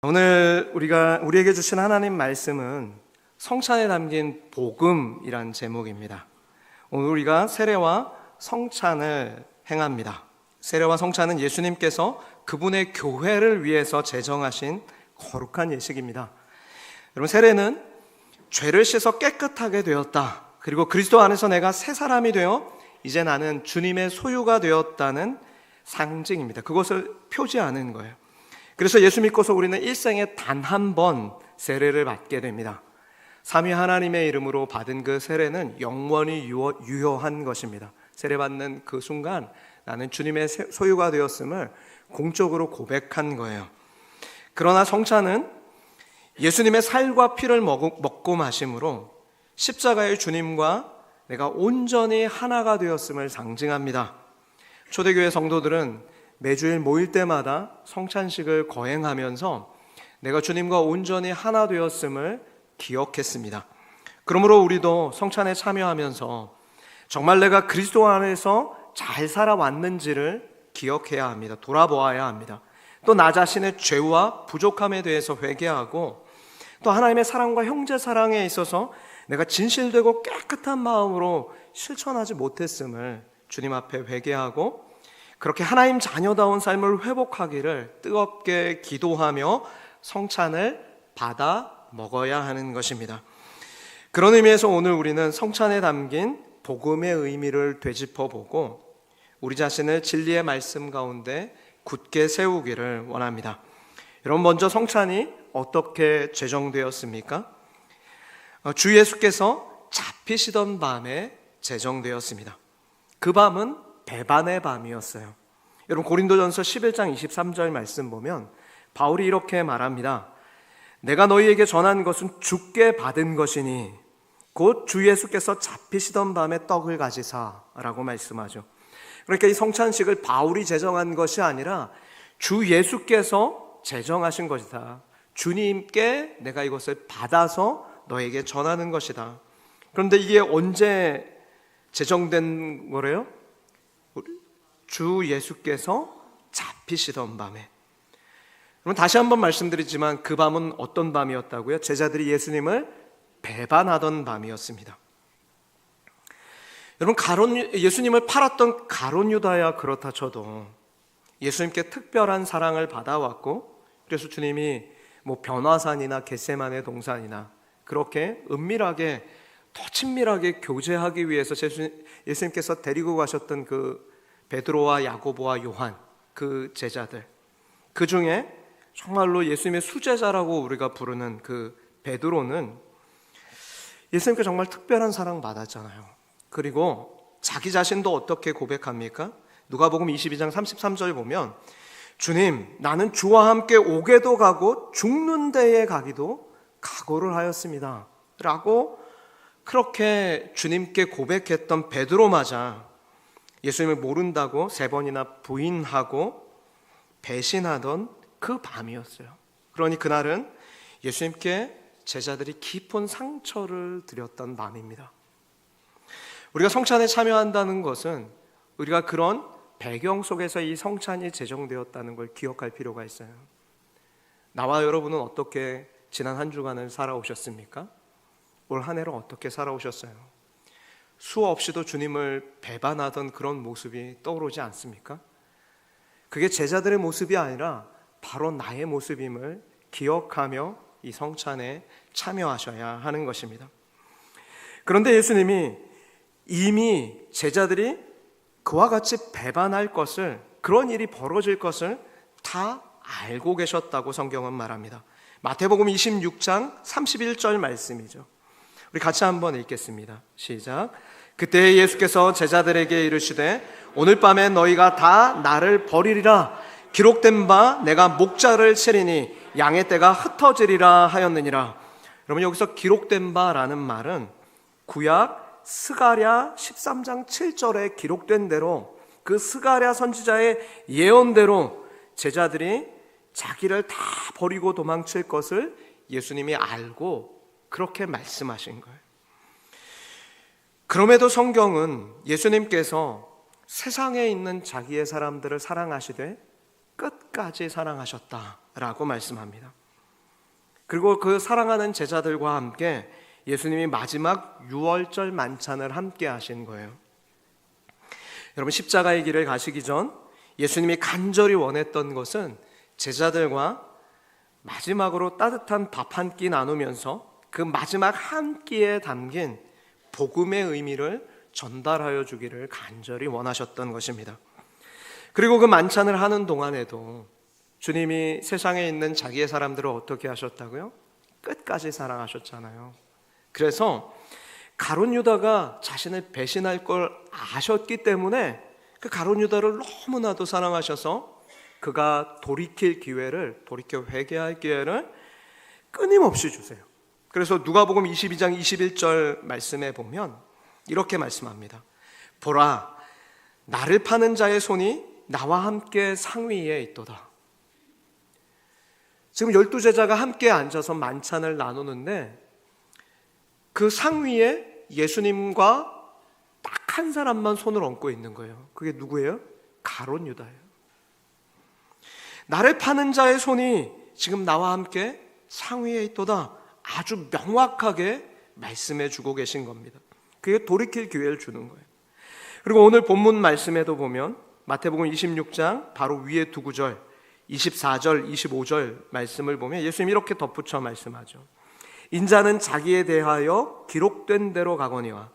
오늘 우리에게 주신 하나님 말씀은 성찬에 담긴 복음이란 제목입니다. 오늘 우리가 세례와 성찬을 행합니다. 세례와 성찬은 예수님께서 그분의 교회를 위해서 제정하신 거룩한 예식입니다. 여러분, 세례는 죄를 씻어 깨끗하게 되었다, 그리고 그리스도 안에서 내가 새 사람이 되어 이제 나는 주님의 소유가 되었다는 상징입니다. 그것을 표지하는 거예요. 그래서 예수 믿고서 우리는 일생에 단 한 번 세례를 받게 됩니다. 삼위 하나님의 이름으로 받은 그 세례는 영원히 유효한 것입니다. 세례받는 그 순간 나는 주님의 소유가 되었음을 공적으로 고백한 거예요. 그러나 성찬은 예수님의 살과 피를 먹고 마심으로 십자가의 주님과 내가 온전히 하나가 되었음을 상징합니다. 초대교회 성도들은 매주일 모일 때마다 성찬식을 거행하면서 내가 주님과 온전히 하나 되었음을 기억했습니다. 그러므로 우리도 성찬에 참여하면서 정말 내가 그리스도 안에서 잘 살아왔는지를 기억해야 합니다. 돌아보아야 합니다. 또 나 자신의 죄와 부족함에 대해서 회개하고, 또 하나님의 사랑과 형제 사랑에 있어서 내가 진실되고 깨끗한 마음으로 실천하지 못했음을 주님 앞에 회개하고, 그렇게 하나님 자녀다운 삶을 회복하기를 뜨겁게 기도하며 성찬을 받아 먹어야 하는 것입니다. 그런 의미에서 오늘 우리는 성찬에 담긴 복음의 의미를 되짚어보고 우리 자신을 진리의 말씀 가운데 굳게 세우기를 원합니다. 여러분, 먼저 성찬이 어떻게 제정되었습니까? 주 예수께서 잡히시던 밤에 제정되었습니다. 그 밤은 배반의 밤이었어요. 여러분, 고린도전서 11장 23절 말씀 보면 바울이 이렇게 말합니다. 내가 너희에게 전한 것은 주께 받은 것이니 곧 주 예수께서 잡히시던 밤에 떡을 가지사 라고 말씀하죠. 그러니까 이 성찬식을 바울이 제정한 것이 아니라 주 예수께서 제정하신 것이다. 주님께 내가 이것을 받아서 너에게 전하는 것이다. 그런데 이게 언제 제정된 거래요? 주 예수께서 잡히시던 밤에. 그럼 다시 한번 말씀드리지만 그 밤은 어떤 밤이었다고요? 제자들이 예수님을 배반하던 밤이었습니다. 여러분, 예수님을 팔았던 가룟 유다야 그렇다 쳐도 예수님께 특별한 사랑을 받아왔고, 그래서 주님이 변화산이나 겟세마네 동산이나 그렇게 은밀하게 더 친밀하게 교제하기 위해서 예수님께서 데리고 가셨던 그 베드로와 야고보와 요한, 그 제자들, 그 중에 정말로 예수님의 수제자라고 우리가 부르는 그 베드로는 예수님께 정말 특별한 사랑 받았잖아요. 그리고 자기 자신도 어떻게 고백합니까? 누가복음 22장 33절 보면 주님, 나는 주와 함께 오게도 가고 죽는 데에 가기도 각오를 하였습니다 라고 그렇게 주님께 고백했던 베드로마저 예수님을 모른다고 3번이나 부인하고 배신하던 그 밤이었어요. 그러니 그날은 예수님께 제자들이 깊은 상처를 드렸던 밤입니다. 우리가 성찬에 참여한다는 것은 우리가 그런 배경 속에서 이 성찬이 제정되었다는 걸 기억할 필요가 있어요. 나와 여러분은 어떻게 지난 한 주간을 살아오셨습니까? 올 한 해로 어떻게 살아오셨어요? 수없이도 주님을 배반하던 그런 모습이 떠오르지 않습니까? 그게 제자들의 모습이 아니라 바로 나의 모습임을 기억하며 이 성찬에 참여하셔야 하는 것입니다. 그런데 예수님이 이미 제자들이 그와 같이 배반할 것을, 그런 일이 벌어질 것을 다 알고 계셨다고 성경은 말합니다. 마태복음 26장 31절 말씀이죠. 우리 같이 한번 읽겠습니다. 시작. 그때 예수께서 제자들에게 이르시되 오늘 밤에 너희가 다 나를 버리리라. 기록된 바 내가 목자를 치리니 양의 떼가 흩어지리라 하였느니라. 여러분, 여기서 기록된 바라는 말은 구약 스가랴 13장 7절에 기록된 대로, 그 스가랴 선지자의 예언대로 제자들이 자기를 다 버리고 도망칠 것을 예수님이 알고 그렇게 말씀하신 거예요. 그럼에도 성경은 예수님께서 세상에 있는 자기의 사람들을 사랑하시되 끝까지 사랑하셨다라고 말씀합니다. 그리고 그 사랑하는 제자들과 함께 예수님이 마지막 유월절 만찬을 함께 하신 거예요. 여러분, 십자가의 길을 가시기 전 예수님이 간절히 원했던 것은 제자들과 마지막으로 따뜻한 밥 한 끼 나누면서 그 마지막 한 끼에 담긴 복음의 의미를 전달하여 주기를 간절히 원하셨던 것입니다. 그리고 그 만찬을 하는 동안에도 주님이 세상에 있는 자기의 사람들을 어떻게 하셨다고요? 끝까지 사랑하셨잖아요. 그래서 가룟 유다가 자신을 배신할 걸 아셨기 때문에 그 가룟 유다를 너무나도 사랑하셔서 그가 돌이킬 기회를, 돌이켜 회개할 기회를 끊임없이 주세요. 그래서 누가복음 22장 21절 말씀에 보면 이렇게 말씀합니다. 보라, 나를 파는 자의 손이 나와 함께 상위에 있도다. 지금 12제자가 함께 앉아서 만찬을 나누는데 그 상위에 예수님과 딱 한 사람만 손을 얹고 있는 거예요. 그게 누구예요? 가룟 유다예요. 나를 파는 자의 손이 지금 나와 함께 상위에 있도다. 아주 명확하게 말씀해 주고 계신 겁니다. 그게 돌이킬 기회를 주는 거예요. 그리고 오늘 본문 말씀에도 보면 마태복음 26장 바로 위에 두 구절 24절, 25절 말씀을 보면 예수님이 이렇게 덧붙여 말씀하죠. 인자는 자기에 대하여 기록된 대로 가거니와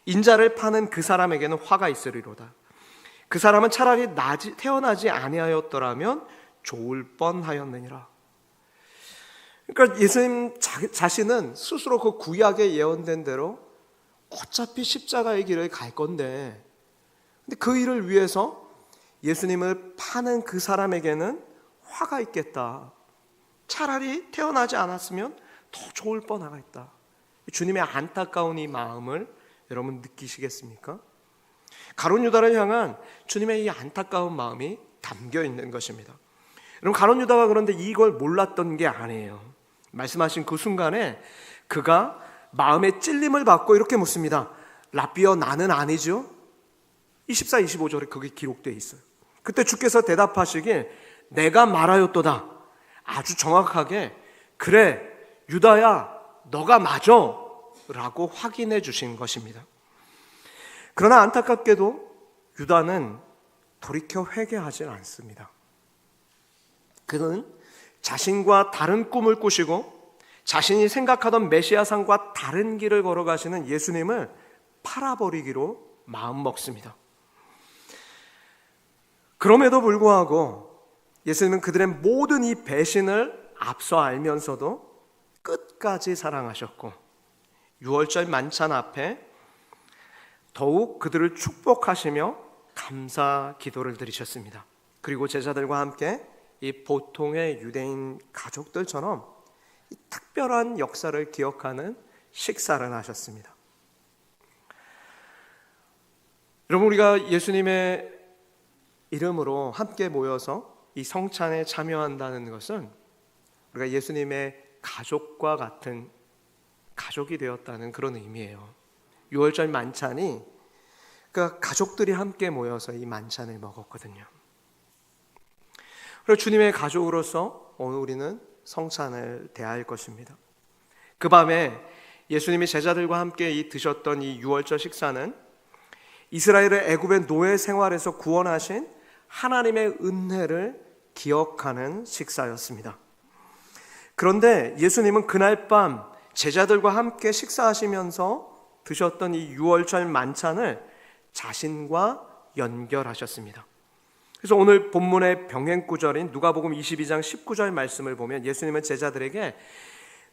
인자를 파는 그 사람에게는 화가 있으리로다. 그 사람은 차라리 태어나지 아니하였더라면 좋을 뻔하였느니라. 그러니까 예수님 자신은 스스로 그 구약에 예언된 대로 어차피 십자가의 길을 갈 건데, 근데 그 일을 위해서 예수님을 파는 그 사람에게는 화가 있겠다. 차라리 태어나지 않았으면 더 좋을 뻔하겠다. 주님의 안타까운 이 마음을 여러분 느끼시겠습니까? 가룟 유다를 향한 주님의 이 안타까운 마음이 담겨 있는 것입니다. 여러분, 가룟 유다가 그런데 이걸 몰랐던 게 아니에요. 말씀하신 그 순간에 그가 마음의 찔림을 받고 이렇게 묻습니다. 라비어, 나는 아니죠? 24, 25절에 그게 기록되어 있어요. 그때 주께서 대답하시길 내가 말하였도다. 아주 정확하게 그래 유다야 너가 맞아 라고 확인해 주신 것입니다. 그러나 안타깝게도 유다는 돌이켜 회개하지 않습니다. 그는 자신과 다른 꿈을 꾸시고 자신이 생각하던 메시아상과 다른 길을 걸어가시는 예수님을 팔아버리기로 마음먹습니다. 그럼에도 불구하고 예수님은 그들의 모든 이 배신을 앞서 알면서도 끝까지 사랑하셨고 유월절 만찬 앞에 더욱 그들을 축복하시며 감사 기도를 드리셨습니다. 그리고 제자들과 함께 이 보통의 유대인 가족들처럼 이 특별한 역사를 기억하는 식사를 하셨습니다. 여러분, 우리가 예수님의 이름으로 함께 모여서 이 성찬에 참여한다는 것은 우리가 예수님의 가족과 같은 가족이 되었다는 그런 의미예요. 유월절 만찬이 그러니까 가족들이 함께 모여서 이 만찬을 먹었거든요. 그리고 주님의 가족으로서 오늘 우리는 성찬을 대할 것입니다. 그 밤에 예수님이 제자들과 함께 드셨던 이 유월절 식사는 이스라엘을 애굽의 노예 생활에서 구원하신 하나님의 은혜를 기억하는 식사였습니다. 그런데 예수님은 그날 밤 제자들과 함께 식사하시면서 드셨던 이 유월절 만찬을 자신과 연결하셨습니다. 그래서 오늘 본문의 병행 구절인 누가복음 22장 19절 말씀을 보면 예수님은 제자들에게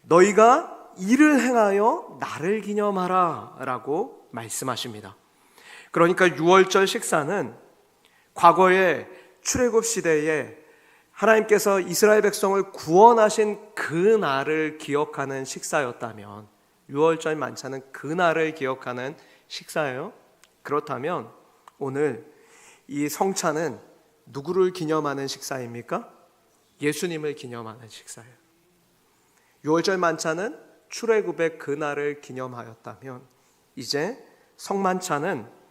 너희가 이를 행하여 나를 기념하라 라고 말씀하십니다. 그러니까 유월절 식사는 과거의 출애굽 시대에 하나님께서 이스라엘 백성을 구원하신 그 날을 기억하는 식사였다면 유월절 만찬은 그 날을 기억하는 식사예요. 그렇다면 오늘 이 성찬은 누구를 기념하는 식사입니까? 예수님을 기념하는 식사예요. 유월절 만찬은 출애굽의 그 날을 기념하였다면 이제 성만찬은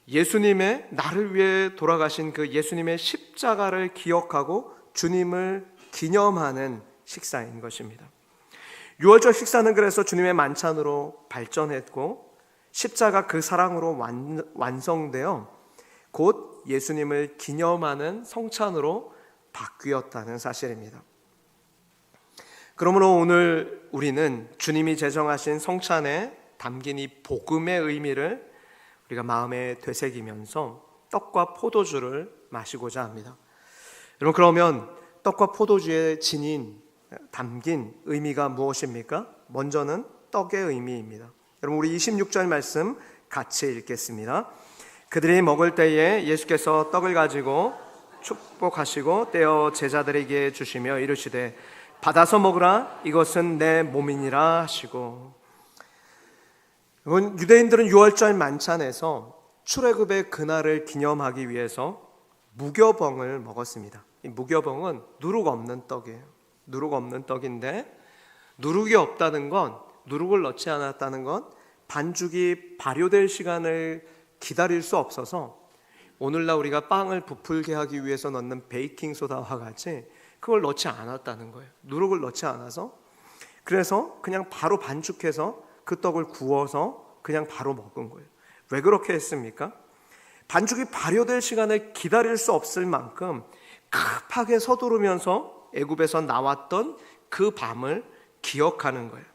예수님의 나를 위해 돌아가신 그 예수님의 십자가를 기억하고 주님을 기념하는 식사인 것입니다. 유월절 식사는 그래서 주님의 만찬으로 발전했고 십자가 그 사랑으로 완성되어 곧 예수님을 기념하는 성찬으로 바뀌었다는 사실입니다. 그러므로 오늘 우리는 주님이 제정하신 성찬에 담긴 이 복음의 의미를 우리가 마음에 되새기면서 떡과 포도주를 마시고자 합니다. 여러분, 그러면 떡과 포도주에 담긴 의미가 무엇입니까? 먼저는 떡의 의미입니다. 여러분, 우리 26절 말씀 같이 읽겠습니다. 그들이 먹을 때에 예수께서 떡을 가지고 축복하시고 떼어 제자들에게 주시며 이르시되 받아서 먹으라, 이것은 내 몸이니라 하시고. 여러분, 유대인들은 유월절 만찬에서 출애굽의 그날을 기념하기 위해서 무교병을 먹었습니다. 이 무교병은 누룩 없는 떡이에요. 누룩 없는 떡인데, 누룩이 없다는 건, 누룩을 넣지 않았다는 건 반죽이 발효될 시간을 기다릴 수 없어서 오늘날 우리가 빵을 부풀게 하기 위해서 넣는 베이킹소다와 같이 그걸 넣지 않았다는 거예요. 누룩을 넣지 않아서. 그래서 그냥 바로 반죽해서 그 떡을 구워서 그냥 바로 먹은 거예요. 왜 그렇게 했습니까? 반죽이 발효될 시간을 기다릴 수 없을 만큼 급하게 서두르면서 애굽에서 나왔던 그 밤을 기억하는 거예요.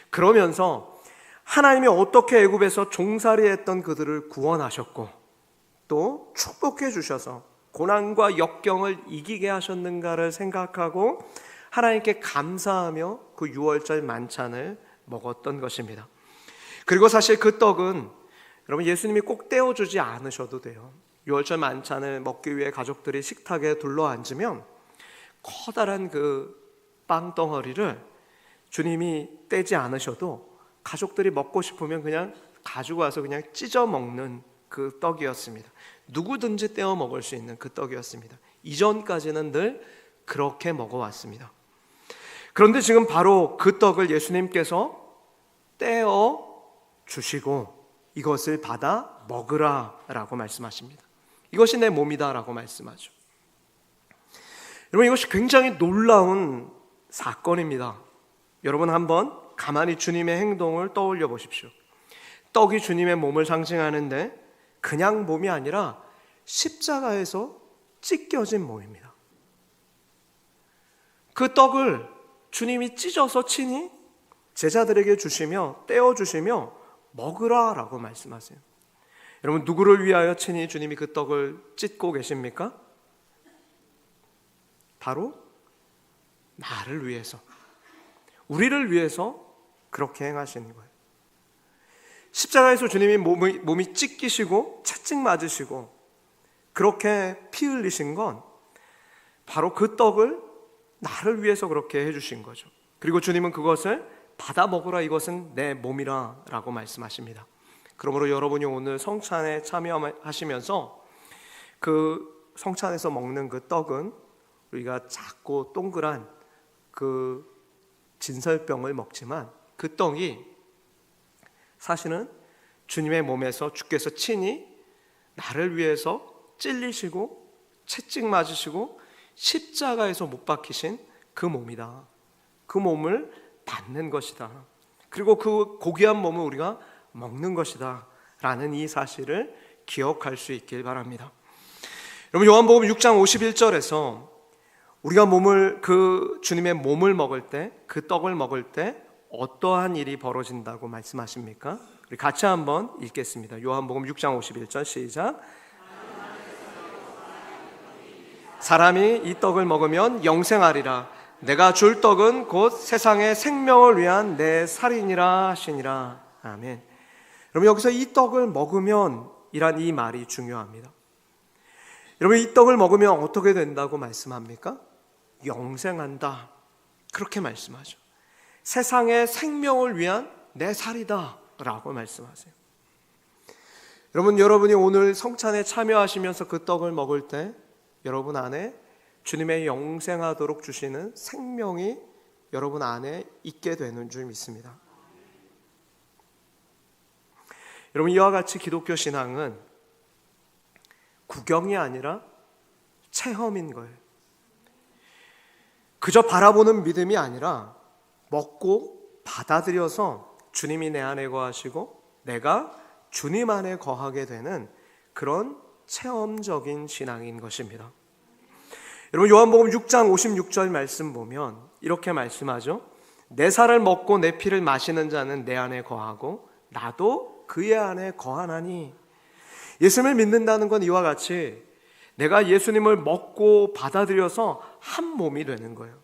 그러면서 하나님이 어떻게 애굽에서 종살이했던 그들을 구원하셨고 또 축복해 주셔서 고난과 역경을 이기게 하셨는가를 생각하고 하나님께 감사하며 그 유월절 만찬을 먹었던 것입니다. 그리고 사실 그 떡은 여러분, 예수님이 꼭 떼어주지 않으셔도 돼요. 유월절 만찬을 먹기 위해 가족들이 식탁에 둘러앉으면 커다란 그 빵덩어리를 주님이 떼지 않으셔도 가족들이 먹고 싶으면 그냥 가지고 와서 그냥 찢어 먹는 그 떡이었습니다. 누구든지 떼어 먹을 수 있는 그 떡이었습니다. 이전까지는 늘 그렇게 먹어왔습니다. 그런데 지금 바로 그 떡을 예수님께서 떼어 주시고 이것을 받아 먹으라 라고 말씀하십니다. 이것이 내 몸이다 라고 말씀하죠. 여러분, 이것이 굉장히 놀라운 사건입니다. 여러분, 한번 가만히 주님의 행동을 떠올려 보십시오. 떡이 주님의 몸을 상징하는데 그냥 몸이 아니라 십자가에서 찢겨진 몸입니다. 그 떡을 주님이 찢어서 친히 제자들에게 주시며 떼어주시며 먹으라 라고 말씀하세요. 여러분, 누구를 위하여 친히 주님이 그 떡을 찢고 계십니까? 바로 나를 위해서, 우리를 위해서 그렇게 행하시는 거예요. 십자가에서 주님이 몸이 찢기시고 채찍 맞으시고 그렇게 피 흘리신 건 바로 그 떡을 나를 위해서 그렇게 해주신 거죠. 그리고 주님은 그것을 받아 먹으라, 이것은 내 몸이라 라고 말씀하십니다. 그러므로 여러분이 오늘 성찬에 참여하시면서 그 성찬에서 먹는 그 떡은 우리가 작고 동그란 그 진설병을 먹지만 그 떡이 사실은 주님의 몸에서 주께서 친히 나를 위해서 찔리시고 채찍 맞으시고 십자가에서 못 박히신 그 몸이다. 그 몸을 받는 것이다. 그리고 그 고귀한 몸을 우리가 먹는 것이다 라는 이 사실을 기억할 수 있길 바랍니다. 여러분, 요한복음 6장 51절에서 우리가 그 주님의 몸을 먹을 때, 그 떡을 먹을 때 어떠한 일이 벌어진다고 말씀하십니까? 우리 같이 한번 읽겠습니다. 요한복음 6장 51절 시작. 사람이 이 떡을 먹으면 영생하리라. 내가 줄 떡은 곧 세상의 생명을 위한 내 살이니라 하시니라. 아멘. 여러분, 여기서 이 떡을 먹으면 이란 이 말이 중요합니다. 여러분, 이 떡을 먹으면 어떻게 된다고 말씀합니까? 영생한다. 그렇게 말씀하죠. 세상의 생명을 위한 내 살이다 라고 말씀하세요. 여러분이 오늘 성찬에 참여하시면서 그 떡을 먹을 때 여러분 안에 주님의 영생하도록 주시는 생명이 여러분 안에 있게 되는 줄 믿습니다. 여러분, 이와 같이 기독교 신앙은 구경이 아니라 체험인 거예요. 그저 바라보는 믿음이 아니라 먹고 받아들여서 주님이 내 안에 거하시고 내가 주님 안에 거하게 되는 그런 체험적인 신앙인 것입니다. 여러분, 요한복음 6장 56절 말씀 보면 이렇게 말씀하죠. 내 살을 먹고 내 피를 마시는 자는 내 안에 거하고 나도 그의 안에 거하나니. 예수님을 믿는다는 건 이와 같이 내가 예수님을 먹고 받아들여서 한 몸이 되는 거예요.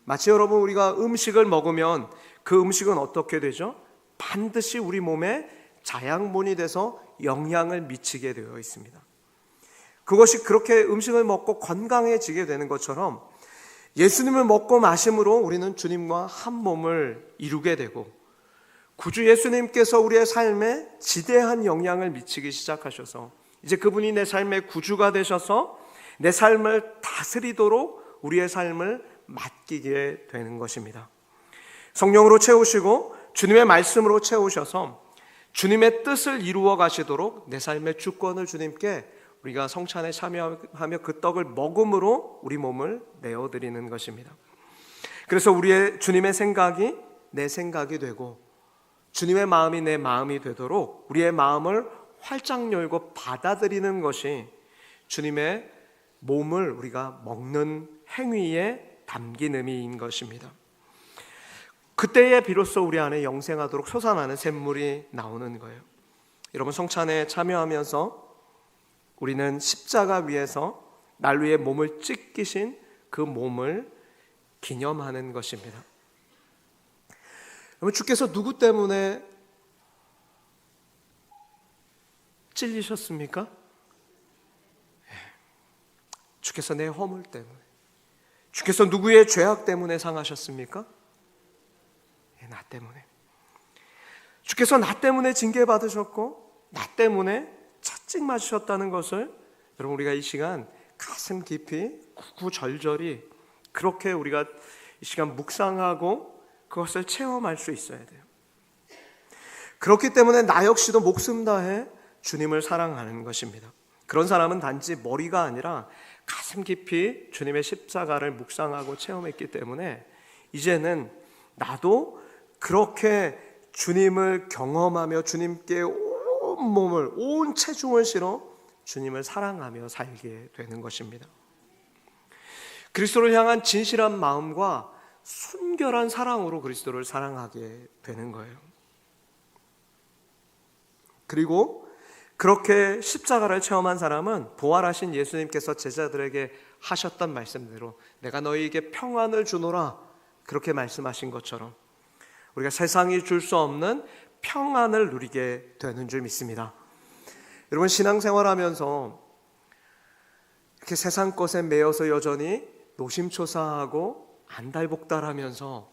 마치 여러분, 우리가 음식을 먹으면 그 음식은 어떻게 되죠? 반드시 우리 몸에 자양분이 돼서 영향을 미치게 되어 있습니다. 그것이 그렇게 음식을 먹고 건강해지게 되는 것처럼 예수님을 먹고 마심으로 우리는 주님과 한 몸을 이루게 되고 구주 예수님께서 우리의 삶에 지대한 영향을 미치기 시작하셔서 이제 그분이 내 삶의 구주가 되셔서 내 삶을 다스리도록 우리의 삶을 맡기게 되는 것입니다. 성령으로 채우시고 주님의 말씀으로 채우셔서 주님의 뜻을 이루어 가시도록 내 삶의 주권을 주님께 우리가 성찬에 참여하며 그 떡을 먹음으로 우리 몸을 내어드리는 것입니다. 그래서 우리의 주님의 생각이 내 생각이 되고 주님의 마음이 내 마음이 되도록 우리의 마음을 활짝 열고 받아들이는 것이 주님의 몸을 우리가 먹는 행위에 담긴 의미인 것입니다. 그때에 비로소 우리 안에 영생하도록 솟아나는 샘물이 나오는 거예요. 여러분, 성찬에 참여하면서 우리는 십자가 위에서 날 위해 몸을 찢기신 그 몸을 기념하는 것입니다. 여러분, 주께서 누구 때문에 찔리셨습니까? 주께서 내 허물 때문에. 주께서 누구의 죄악 때문에 상하셨습니까? 나 때문에. 주께서 나 때문에 징계받으셨고 나 때문에 채찍 맞으셨다는 것을 여러분, 우리가 이 시간 가슴 깊이 구구절절히 그렇게 우리가 이 시간 묵상하고 그것을 체험할 수 있어야 돼요. 그렇기 때문에 나 역시도 목숨 다해 주님을 사랑하는 것입니다. 그런 사람은 단지 머리가 아니라 가슴 깊이 주님의 십자가를 묵상하고 체험했기 때문에 이제는 나도 그렇게 주님을 경험하며 주님께 온 몸을, 온 체중을 실어 주님을 사랑하며 살게 되는 것입니다. 그리스도를 향한 진실한 마음과 순결한 사랑으로 그리스도를 사랑하게 되는 거예요. 그리고 그렇게 십자가를 체험한 사람은 부활하신 예수님께서 제자들에게 하셨던 말씀대로 내가 너희에게 평안을 주노라 그렇게 말씀하신 것처럼 우리가 세상이 줄 수 없는 평안을 누리게 되는 줄 믿습니다. 여러분, 신앙생활하면서 이렇게 세상 것에 매여서 여전히 노심초사하고 안달복달하면서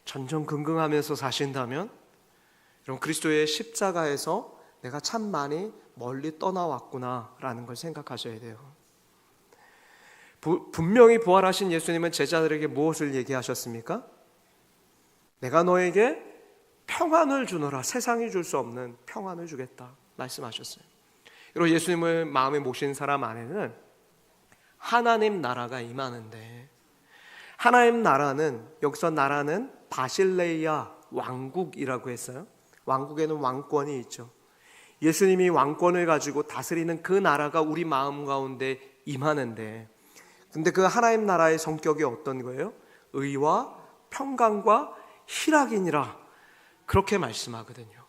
전전긍긍하면서 사신다면 여러분, 그리스도의 십자가에서 내가 참 많이 멀리 떠나왔구나라는 걸 생각하셔야 돼요. 분명히 부활하신 예수님은 제자들에게 무엇을 얘기하셨습니까? 내가 너에게 평안을 주노라. 세상이 줄 수 없는 평안을 주겠다 말씀하셨어요. 그리고 예수님을 마음에 모신 사람 안에는 하나님 나라가 임하는데, 하나님 나라는, 여기서 나라는 바실레이아 왕국이라고 했어요. 왕국에는 왕권이 있죠. 예수님이 왕권을 가지고 다스리는 그 나라가 우리 마음 가운데 임하는데, 근데 그 하나님 나라의 성격이 어떤 거예요? 의와 평강과 희락이니라 그렇게 말씀하거든요.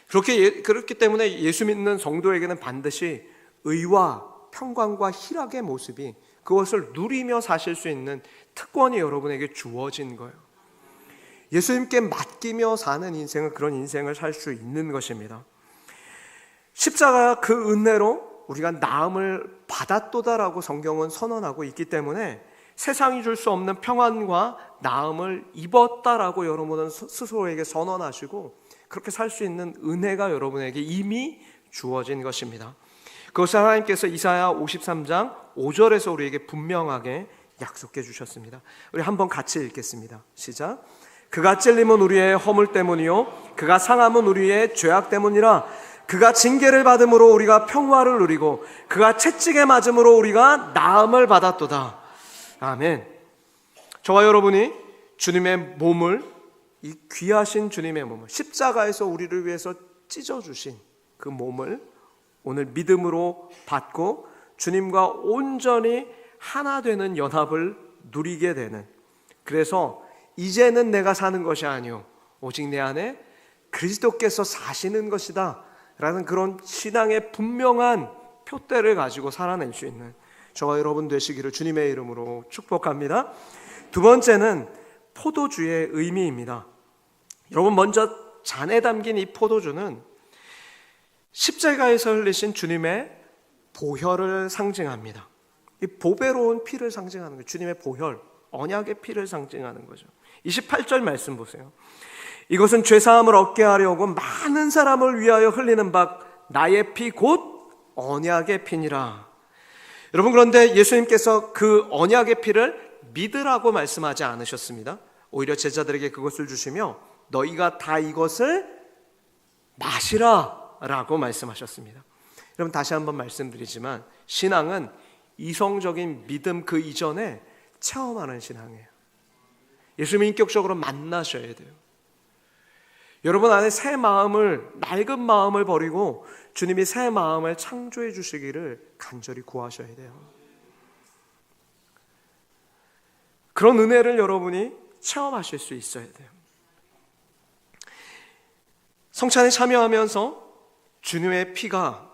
그렇기 때문에 예수 믿는 성도에게는 반드시 의와 평강과 희락의 모습이, 그것을 누리며 사실 수 있는 특권이 여러분에게 주어진 거예요. 예수님께 맡기며 사는 인생은 그런 인생을 살 수 있는 것입니다. 십자가 그 은혜로 우리가 나음을 받았도다라고 성경은 선언하고 있기 때문에 세상이 줄 수 없는 평안과 나음을 입었다라고 여러분은 스스로에게 선언하시고 그렇게 살 수 있는 은혜가 여러분에게 이미 주어진 것입니다. 그것을 하나님께서 이사야 53장 5절에서 우리에게 분명하게 약속해 주셨습니다. 우리 한번 같이 읽겠습니다. 시작. 그가 찔림은 우리의 허물 때문이요 그가 상함은 우리의 죄악 때문이라. 그가 징계를 받음으로 우리가 평화를 누리고 그가 채찍에 맞음으로 우리가 나음을 받았도다. 아멘. 저와 여러분이 주님의 몸을 이 귀하신 주님의 몸을, 십자가에서 우리를 위해서 찢어주신 그 몸을 오늘 믿음으로 받고 주님과 온전히 하나 되는 연합을 누리게 되는, 그래서 이제는 내가 사는 것이 아니오 오직 내 안에 그리스도께서 사시는 것이다 라는 그런 신앙의 분명한 표대를 가지고 살아낼 수 있는 저와 여러분 되시기를 주님의 이름으로 축복합니다. 두 번째는 포도주의 의미입니다. 여러분, 먼저 잔에 담긴 이 포도주는 십자가에서 흘리신 주님의 보혈을 상징합니다. 이 보배로운 피를 상징하는 거예요. 주님의 보혈, 언약의 피를 상징하는 거죠. 28절 말씀 보세요. 이것은 죄사함을 얻게 하려고 많은 사람을 위하여 흘리는 바 나의 피 곧 언약의 피니라. 여러분, 그런데 예수님께서 그 언약의 피를 믿으라고 말씀하지 않으셨습니다. 오히려 제자들에게 그것을 주시며 너희가 다 이것을 마시라 라고 말씀하셨습니다. 여러분, 다시 한번 말씀드리지만 신앙은 이성적인 믿음 그 이전에 체험하는 신앙이에요. 예수님 인격적으로 만나셔야 돼요. 여러분 안에 새 마음을, 낡은 마음을 버리고 주님이 새 마음을 창조해 주시기를 간절히 구하셔야 돼요. 그런 은혜를 여러분이 체험하실 수 있어야 돼요. 성찬에 참여하면서 주님의 피가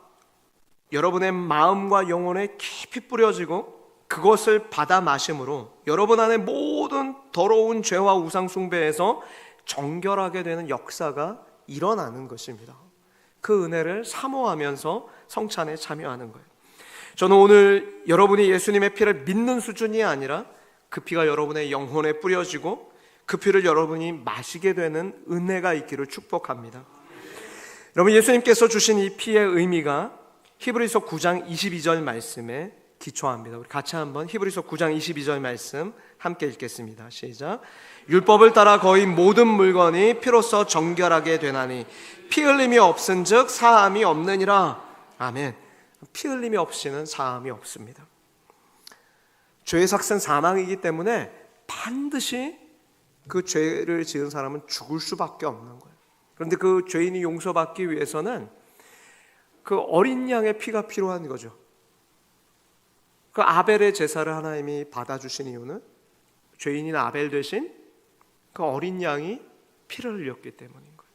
여러분의 마음과 영혼에 깊이 뿌려지고 그것을 받아 마심으로 여러분 안에 모든 더러운 죄와 우상 숭배에서 정결하게 되는 역사가 일어나는 것입니다. 그 은혜를 사모하면서 성찬에 참여하는 거예요. 저는 오늘 여러분이 예수님의 피를 믿는 수준이 아니라 그 피가 여러분의 영혼에 뿌려지고 그 피를 여러분이 마시게 되는 은혜가 있기를 축복합니다. 여러분, 예수님께서 주신 이 피의 의미가 히브리서 9장 22절 말씀에 기초합니다. 우리 같이 한번 히브리서 9장 22절 말씀 함께 읽겠습니다. 시작. 율법을 따라 거의 모든 물건이 피로써 정결하게 되나니 피 흘림이 없은즉 사함이 없느니라. 아멘. 피 흘림이 없이는 사함이 없습니다. 죄의 삭은 사망이기 때문에 반드시 그 죄를 지은 사람은 죽을 수밖에 없는 거예요. 그런데 그 죄인이 용서받기 위해서는 그 어린 양의 피가 필요한 거죠. 그 아벨의 제사를 하나님이 받아주신 이유는 죄인인 아벨 대신 그 어린 양이 피를 흘렸기 때문인 거예요.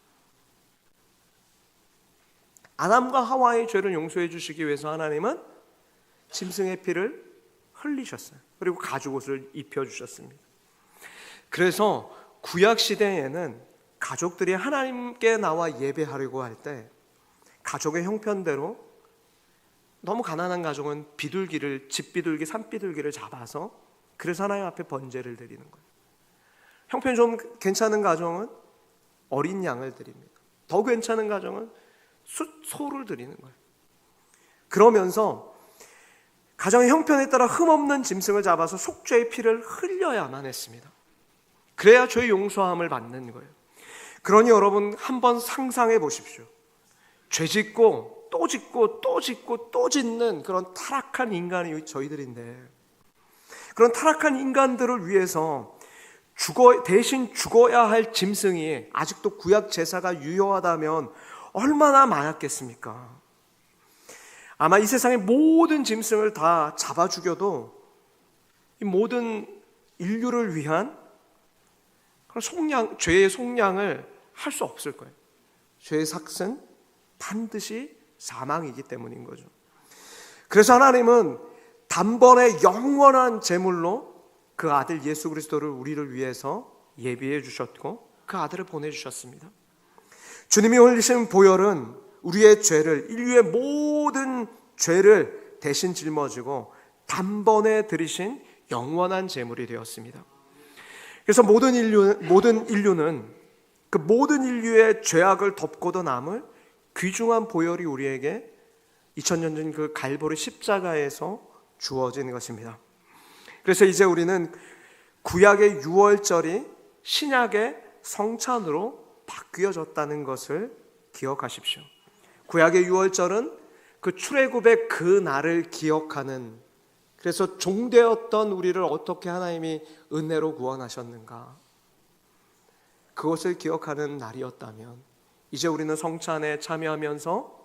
아담과 하와의 죄를 용서해 주시기 위해서 하나님은 짐승의 피를 흘리셨어요. 그리고 가죽옷을 입혀주셨습니다. 그래서 구약 시대에는 가족들이 하나님께 나와 예배하려고 할 때 가족의 형편대로 너무 가난한 가족은 비둘기를, 집비둘기, 산비둘기를 잡아서 그래서 하나님 앞에 번제를 드리는 거예요. 형편이 좀 괜찮은 가정은 어린 양을 드립니다. 더 괜찮은 가정은 소를 드리는 거예요. 그러면서 가정의 형편에 따라 흠없는 짐승을 잡아서 속죄의 피를 흘려야만 했습니다. 그래야 죄 용서함을 받는 거예요. 그러니 여러분 한번 상상해 보십시오. 죄 짓고 또 짓고 또 짓고 또 짓는 그런 타락한 인간이 저희들인데, 그런 타락한 인간들을 위해서 대신 죽어야 할 짐승이 아직도 구약 제사가 유효하다면 얼마나 많았겠습니까? 아마 이 세상의 모든 짐승을 다 잡아 죽여도 이 모든 인류를 위한 그런 죄의 속량을 할 수 없을 거예요. 죄의 삭은 반드시 사망이기 때문인 거죠. 그래서 하나님은 단번에 영원한 제물로 그 아들 예수 그리스도를 우리를 위해서 예비해 주셨고 그 아들을 보내주셨습니다. 주님이 흘리신 보혈은 우리의 죄를, 인류의 모든 죄를 대신 짊어지고 단번에 들이신 영원한 제물이 되었습니다. 그래서 모든 인류는 그 모든 인류의 죄악을 덮고도 남을 귀중한 보혈이 우리에게 2000년 전 그 갈보리 십자가에서 주어진 것입니다. 그래서 이제 우리는 구약의 유월절이 신약의 성찬으로 바뀌어졌다는 것을 기억하십시오. 구약의 유월절은 그 출애굽의 그 날을 기억하는, 그래서 종되었던 우리를 어떻게 하나님이 은혜로 구원하셨는가, 그것을 기억하는 날이었다면 이제 우리는 성찬에 참여하면서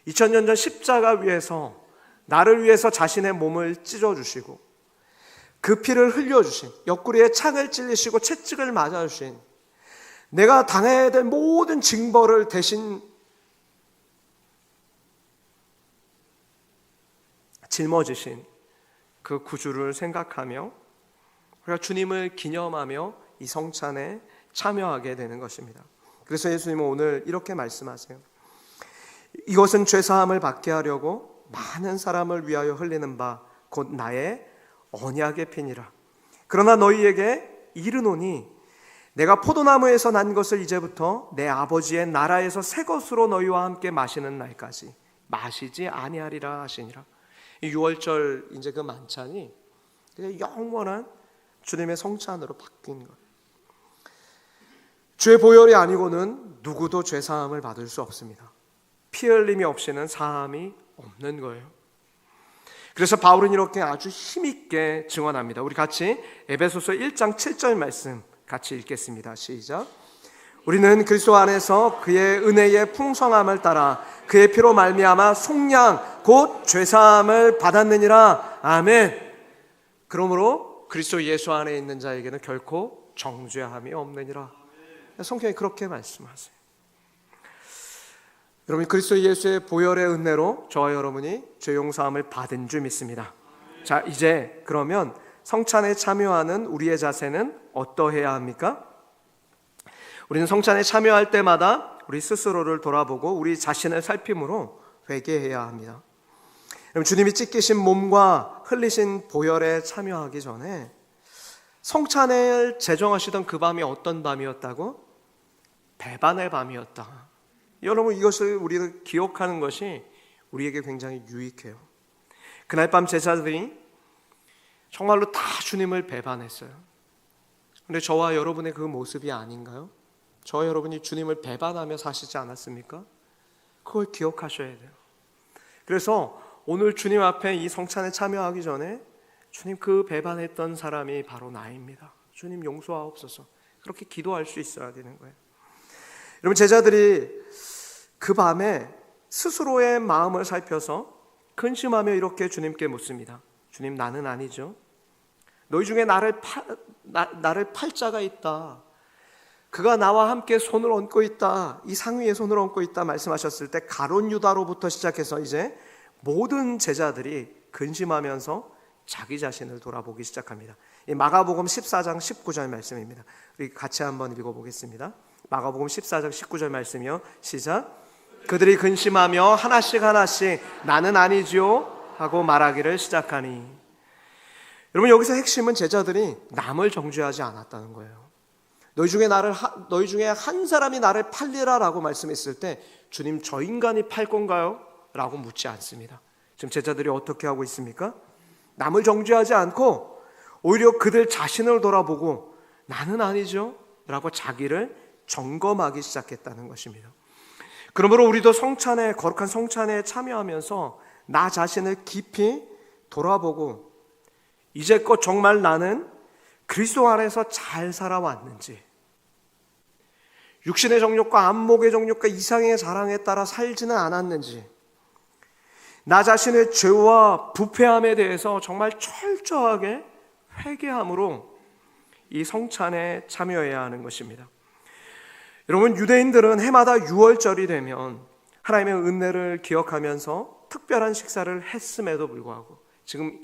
2000년 전 십자가 위에서 나를 위해서 자신의 몸을 찢어주시고 그 피를 흘려주신, 옆구리에 창을 찔리시고 채찍을 맞아주신, 내가 당해야 될 모든 징벌을 대신 짊어지신 그 구주를 생각하며 우리가 주님을 기념하며 이 성찬에 참여하게 되는 것입니다. 그래서 예수님은 오늘 이렇게 말씀하세요. 이것은 죄사함을 받게 하려고 많은 사람을 위하여 흘리는 바 곧 나의 언약의 피니라. 그러나 너희에게 이르노니 내가 포도나무에서 난 것을 이제부터 내 아버지의 나라에서 새 것으로 너희와 함께 마시는 날까지 마시지 아니하리라 하시니라. 이 6월절 이제 그 만찬이 영원한 주님의 성찬으로 바뀐 거예요. 죄 보혈이 아니고는 누구도 죄 사함을 받을 수 없습니다. 피 흘림이 없이는 사함이 없는 거예요. 그래서 바울은 이렇게 아주 힘있게 증언합니다. 우리 같이 에베소서 1장 7절 말씀 같이 읽겠습니다. 시작. 우리는 그리스도 안에서 그의 은혜의 풍성함을 따라 그의 피로 말미암아 속량 곧 죄사함을 받았느니라. 아멘. 그러므로 그리스도 예수 안에 있는 자에게는 결코 정죄함이 없느니라. 성경이 그렇게 말씀하세요. 여러분, 그리스도 예수의 보혈의 은혜로 저와 여러분이 죄 용서함을 받은 줄 믿습니다. 자, 이제 그러면 성찬에 참여하는 우리의 자세는 어떠해야 합니까? 우리는 성찬에 참여할 때마다 우리 스스로를 돌아보고 우리 자신을 살핌으로 회개해야 합니다. 여러분, 주님이 찢기신 몸과 흘리신 보혈에 참여하기 전에 성찬을 제정하시던 그 밤이 어떤 밤이었다고? 배반의 밤이었다. 여러분, 이것을 우리가 기억하는 것이 우리에게 굉장히 유익해요. 그날 밤 제자들이 정말로 다 주님을 배반했어요. 그런데 저와 여러분의 그 모습이 아닌가요? 저와 여러분이 주님을 배반하며 사시지 않았습니까? 그걸 기억하셔야 돼요. 그래서 오늘 주님 앞에 이 성찬에 참여하기 전에 주님, 그 배반했던 사람이 바로 나입니다. 주님 용서하옵소서. 그렇게 기도할 수 있어야 되는 거예요. 여러분, 제자들이 그 밤에 스스로의 마음을 살펴서 근심하며 이렇게 주님께 묻습니다. 주님, 나는 아니죠. 너희 중에 나를 팔 자가 있다. 그가 나와 함께 손을 얹고 있다. 이 상위에 손을 얹고 있다 말씀하셨을 때 가룟 유다로부터 시작해서 이제 모든 제자들이 근심하면서 자기 자신을 돌아보기 시작합니다. 이 마가복음 14장 19절 말씀입니다. 우리 같이 한번 읽어보겠습니다. 마가복음 14장 19절 말씀이요. 시작. 그들이 근심하며 하나씩 나는 아니지요 하고 말하기를 시작하니. 여러분, 여기서 핵심은 제자들이 남을 정죄하지 않았다는 거예요. 너희 중에 한 사람이 나를 팔리라라고 말씀했을 때 주님, 저 인간이 팔 건가요? 라고 묻지 않습니다. 지금 제자들이 어떻게 하고 있습니까? 남을 정죄하지 않고 오히려 그들 자신을 돌아보고 나는 아니죠 라고 자기를 점검하기 시작했다는 것입니다. 그러므로 우리도 거룩한 성찬에 참여하면서 나 자신을 깊이 돌아보고 이제껏 정말 나는 그리스도 안에서 잘 살아왔는지, 육신의 정욕과 안목의 정욕과 이상의 자랑에 따라 살지는 않았는지, 나 자신의 죄와 부패함에 대해서 정말 철저하게 회개함으로 이 성찬에 참여해야 하는 것입니다. 여러분, 유대인들은 해마다 6월절이 되면 하나님의 은혜를 기억하면서 특별한 식사를 했음에도 불구하고 지금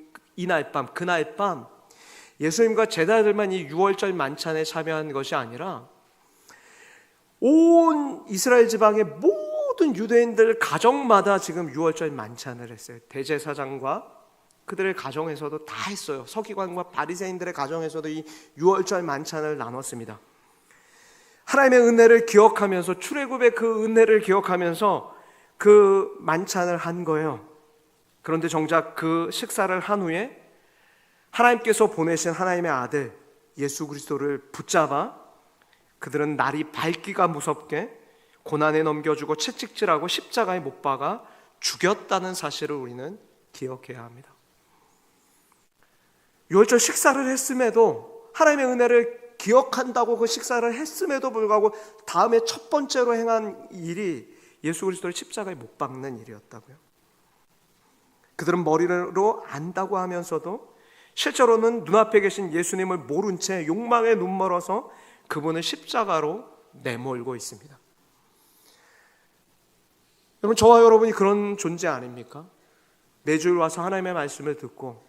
그날 밤 예수님과 제자들만 이 6월절 만찬에 참여한 것이 아니라 온 이스라엘 지방의 모든 유대인들 가정마다 지금 6월절 만찬을 했어요. 대제사장과 그들의 가정에서도 다 했어요. 서기관과 바리새인들의 가정에서도 이 6월절 만찬을 나눴습니다. 하나님의 은혜를 기억하면서, 출애굽의 그 은혜를 기억하면서 그 만찬을 한 거예요. 그런데 정작 그 식사를 한 후에 하나님께서 보내신 하나님의 아들 예수 그리스도를 붙잡아 그들은 날이 밝기가 무섭게 고난에 넘겨주고 채찍질하고 십자가에 못 박아 죽였다는 사실을 우리는 기억해야 합니다. 6월절 식사를 했음에도, 하나님의 은혜를 기억한다고 그 식사를 했음에도 불구하고 다음에 첫 번째로 행한 일이 예수 그리스도를 십자가에 못 박는 일이었다고요. 그들은 머리로 안다고 하면서도 실제로는 눈앞에 계신 예수님을 모른 채 욕망에 눈멀어서 그분을 십자가로 내몰고 있습니다. 여러분, 저와 여러분이 그런 존재 아닙니까? 매주일 와서 하나님의 말씀을 듣고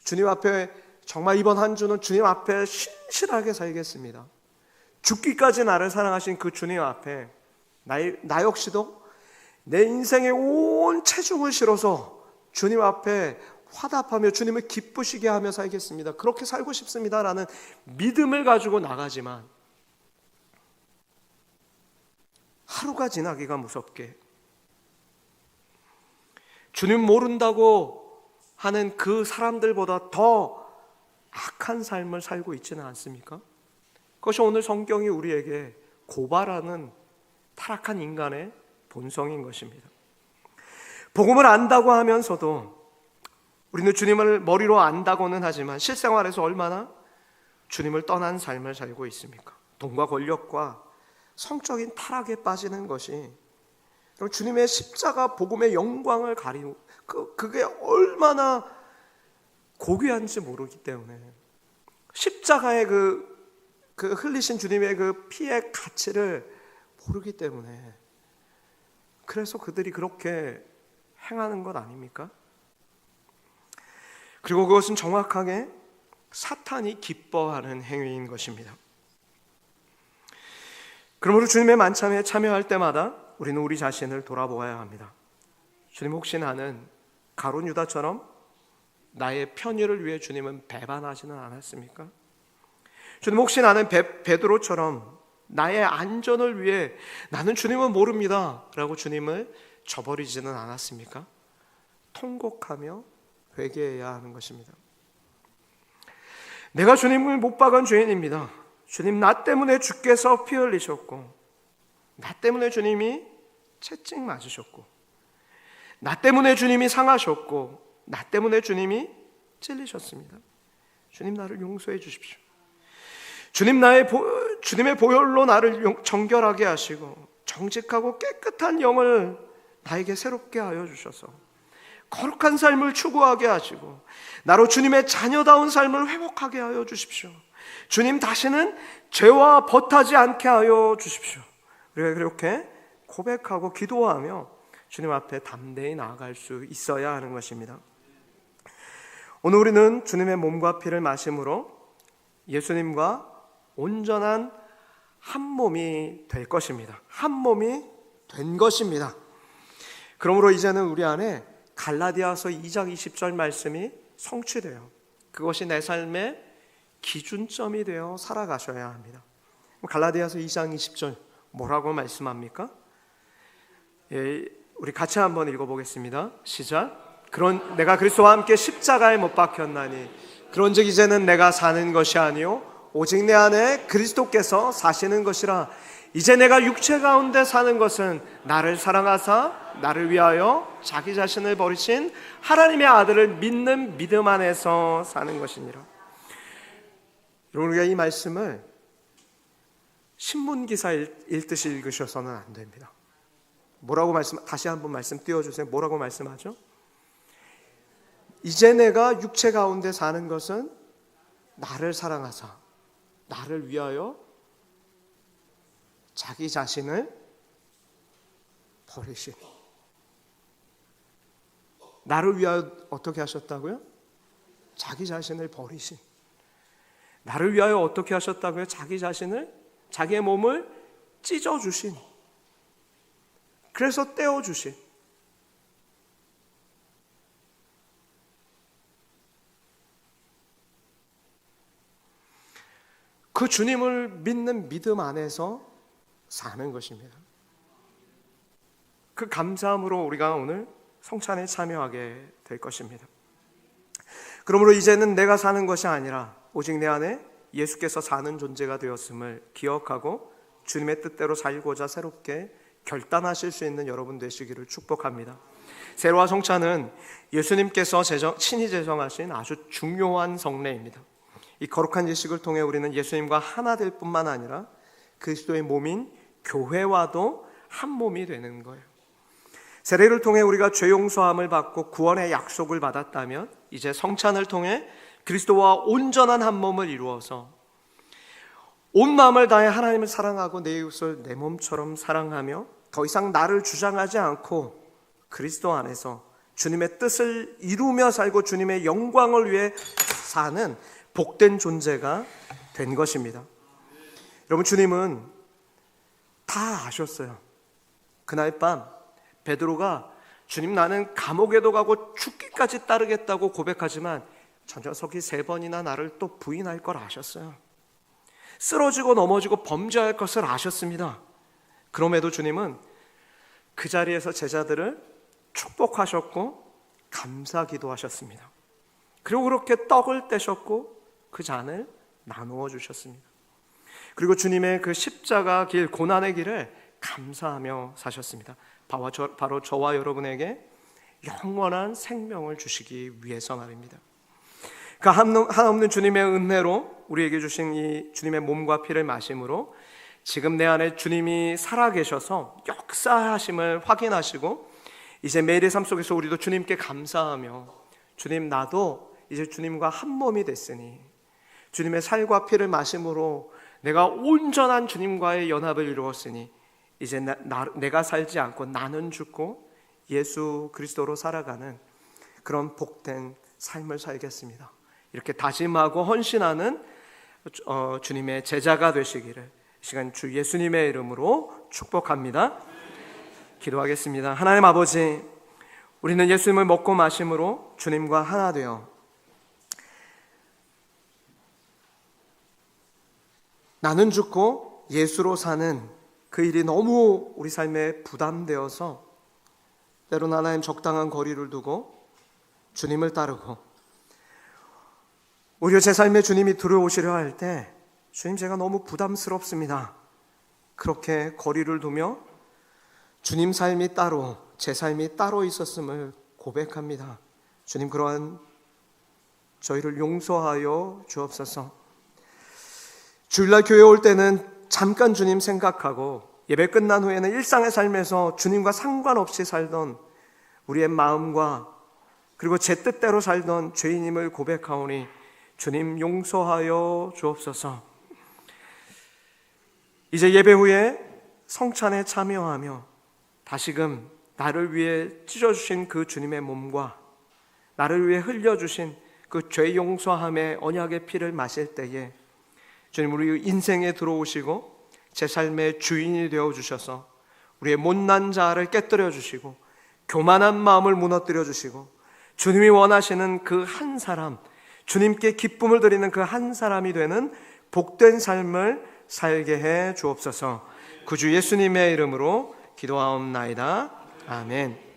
주님 앞에 정말 이번 한 주는 주님 앞에 신실하게 살겠습니다. 죽기까지 나를 사랑하신 그 주님 앞에 나 역시도 내 인생의 온 체중을 실어서 주님 앞에 화답하며 주님을 기쁘시게 하며 살겠습니다. 그렇게 살고 싶습니다라는 믿음을 가지고 나가지만 하루가 지나기가 무섭게 주님 모른다고 하는 그 사람들보다 더 악한 삶을 살고 있지는 않습니까? 그것이 오늘 성경이 우리에게 고발하는 타락한 인간의 본성인 것입니다. 복음을 안다고 하면서도 우리는 주님을 머리로 안다고는 하지만 실생활에서 얼마나 주님을 떠난 삶을 살고 있습니까? 돈과 권력과 성적인 타락에 빠지는 것이 주님의 십자가 복음의 영광을 가리고 그게 얼마나 고귀한지 모르기 때문에 십자가의 그 흘리신 주님의 그 피의 가치를 모르기 때문에 그래서 그들이 그렇게 행하는 것 아닙니까? 그리고 그것은 정확하게 사탄이 기뻐하는 행위인 것입니다. 그러므로 주님의 만찬에 참여할 때마다 우리는 우리 자신을 돌아보아야 합니다. 주님, 혹시 나는 가룟 유다처럼 나의 편의를 위해 주님은 배반하지는 않았습니까? 주님, 혹시 나는 베드로처럼 나의 안전을 위해 나는 주님을 모릅니다 라고 주님을 저버리지는 않았습니까? 통곡하며 회개해야 하는 것입니다. 내가 주님을 못 박은 죄인입니다. 주님, 나 때문에 주께서 피 흘리셨고 나 때문에 주님이 채찍 맞으셨고 나 때문에 주님이 상하셨고 나 때문에 주님이 찔리셨습니다. 주님, 나를 용서해 주십시오. 주님, 주님의 보혈로 나를 정결하게 하시고 정직하고 깨끗한 영을 나에게 새롭게 하여 주셔서 거룩한 삶을 추구하게 하시고 나로 주님의 자녀다운 삶을 회복하게 하여 주십시오. 주님, 다시는 죄와 벗하지 않게 하여 주십시오. 우리가 그렇게 고백하고 기도하며 주님 앞에 담대히 나아갈 수 있어야 하는 것입니다. 오늘 우리는 주님의 몸과 피를 마심으로 예수님과 온전한 한 몸이 될 것입니다. 한 몸이 된 것입니다. 그러므로 이제는 우리 안에 갈라디아서 2장 20절 말씀이 성취돼요. 그것이 내 삶의 기준점이 되어 살아가셔야 합니다. 갈라디아서 2장 20절 뭐라고 말씀합니까? 우리 같이 한번 읽어보겠습니다. 시작. 그런 내가 그리스도와 함께 십자가에 못 박혔나니 그런즉 이제는 내가 사는 것이 아니요 오직 내 안에 그리스도께서 사시는 것이라. 이제 내가 육체 가운데 사는 것은 나를 사랑하사 나를 위하여 자기 자신을 버리신 하나님의 아들을 믿는 믿음 안에서 사는 것이니라. 여러분, 우리가 이 말씀을 신문기사 읽듯이 읽으셔서는 안 됩니다. 뭐라고 다시 한번 말씀 띄워주세요. 뭐라고 말씀하죠? 이제 내가 육체 가운데 사는 것은 나를 사랑하사 나를 위하여 자기 자신을 버리신, 나를 위하여 어떻게 하셨다고요? 자기 자신을 버리신. 나를 위하여 어떻게 하셨다고요? 자기 자신을, 자기의 몸을 찢어주신, 그래서 떼어주신. 그 주님을 믿는 믿음 안에서 사는 것입니다. 그 감사함으로 우리가 오늘 성찬에 참여하게 될 것입니다. 그러므로 이제는 내가 사는 것이 아니라 오직 내 안에 예수께서 사는 존재가 되었음을 기억하고 주님의 뜻대로 살고자 새롭게 결단하실 수 있는 여러분 되시기를 축복합니다. 세례와 성찬은 예수님께서 친히 제정하신 아주 중요한 성례입니다. 이 거룩한 예식을 통해 우리는 예수님과 하나 될 뿐만 아니라 그리스도의 몸인 교회와도 한 몸이 되는 거예요. 세례를 통해 우리가 죄 용서함을 받고 구원의 약속을 받았다면 이제 성찬을 통해 그리스도와 온전한 한 몸을 이루어서 온 마음을 다해 하나님을 사랑하고 내 이웃을 내 몸처럼 사랑하며 더 이상 나를 주장하지 않고 그리스도 안에서 주님의 뜻을 이루며 살고 주님의 영광을 위해 사는 복된 존재가 된 것입니다. 여러분, 주님은 다 아셨어요. 그날 밤 베드로가 주님, 나는 감옥에도 가고 죽기까지 따르겠다고 고백하지만 저 녀석이 3번이나 나를 또 부인할 걸 아셨어요. 쓰러지고 넘어지고 범죄할 것을 아셨습니다. 그럼에도 주님은 그 자리에서 제자들을 축복하셨고 감사 기도하셨습니다. 그리고 그렇게 떡을 떼셨고 그 잔을 나누어 주셨습니다. 그리고 주님의 그 십자가 길, 고난의 길을 감사하며 사셨습니다. 바로 저와 여러분에게 영원한 생명을 주시기 위해서 말입니다. 그 한없는 주님의 은혜로 우리에게 주신 이 주님의 몸과 피를 마심으로 지금 내 안에 주님이 살아계셔서 역사하심을 확인하시고 이제 매일의 삶 속에서 우리도 주님께 감사하며 주님, 나도 이제 주님과 한 몸이 됐으니 주님의 살과 피를 마심으로 내가 온전한 주님과의 연합을 이루었으니 이제 내가 살지 않고 나는 죽고 예수 그리스도로 살아가는 그런 복된 삶을 살겠습니다. 이렇게 다짐하고 헌신하는 주님의 제자가 되시기를 이 시간 주 예수님의 이름으로 축복합니다. 기도하겠습니다. 하나님 아버지, 우리는 예수님을 먹고 마심으로 주님과 하나 되어 나는 죽고 예수로 사는 그 일이 너무 우리 삶에 부담되어서 때로는 하나님 적당한 거리를 두고 주님을 따르고 오히려 제 삶에 주님이 들어오시려 할 때 주님, 제가 너무 부담스럽습니다. 그렇게 거리를 두며 주님 삶이 따로, 제 삶이 따로 있었음을 고백합니다. 주님, 그러한 저희를 용서하여 주옵소서. 주일날 교회 올 때는 잠깐 주님 생각하고 예배 끝난 후에는 일상의 삶에서 주님과 상관없이 살던 우리의 마음과 그리고 제 뜻대로 살던 죄인임을 고백하오니 주님 용서하여 주옵소서. 이제 예배 후에 성찬에 참여하며 다시금 나를 위해 찢어주신 그 주님의 몸과 나를 위해 흘려주신 그 죄 용서함의 언약의 피를 마실 때에 주님, 우리 인생에 들어오시고 제 삶의 주인이 되어주셔서 우리의 못난 자아를 깨뜨려 주시고 교만한 마음을 무너뜨려 주시고 주님이 원하시는 그 한 사람, 주님께 기쁨을 드리는 그 한 사람이 되는 복된 삶을 살게 해 주옵소서. 구주 예수님의 이름으로 기도하옵나이다. 아멘.